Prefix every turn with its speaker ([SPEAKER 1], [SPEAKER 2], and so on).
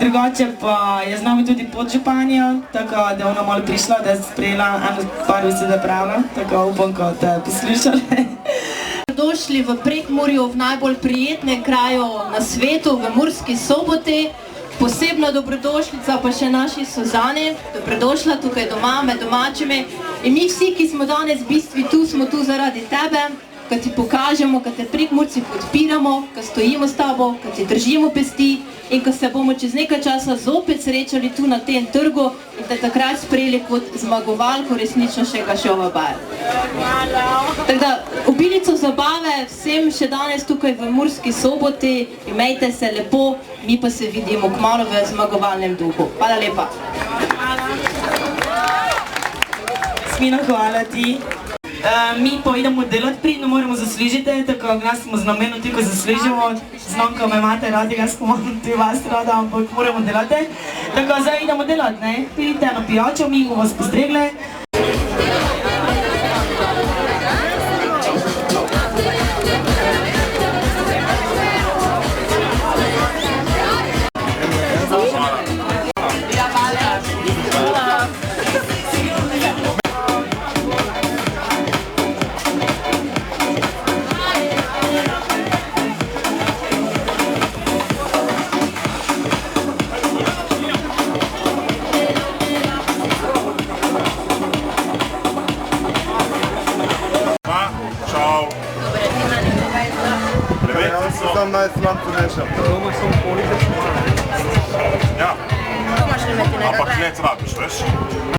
[SPEAKER 1] Drugače pa je z nami tudi podžupanja, tako da je ona malo prišla, da je sprejela par besede prave, tako upam, ko te poslušali.
[SPEAKER 2] Dobrodošli v Prekmurju, v najbolj prijetnem kraju na svetu, v Murski Soboti. Posebna dobrodošlica pa še naši Suzani, dobrodošla tukaj doma, med domačimi. In mi vsi, ki smo danes v bistvu tu, smo tu zaradi tebe, ko ti pokažemo, ko te Prekmurci podpiramo, ko stojimo s tabo, ko ti držimo pesti in ko se bomo čez nekaj časa zopet srečali tu na tem trgu in te takrat sprejeli kot zmagovalko resničnejšega šova Bar. Tako da, obilico zabave vsem še danes tukaj v Murski Soboti, imejte se lepo, mi pa se vidimo kmalu v zmagovalnem duhu. Hvala lepa.
[SPEAKER 1] Smina, hvala ti. Mi pa idemo delati, pridno moramo zaslužiti, tako nas smo z namenom tudi, ko zaslužimo. Znam, ko me imate radi, jaz pa imam tudi vas rada, ampak moramo delati. Tako zdaj idemo delati, ne? Pidite na pijačo, mi bomo vas postregli.
[SPEAKER 3] Sam najslabši nešam. Doma sem politični. Ja. Ampak ne trabiš, veš?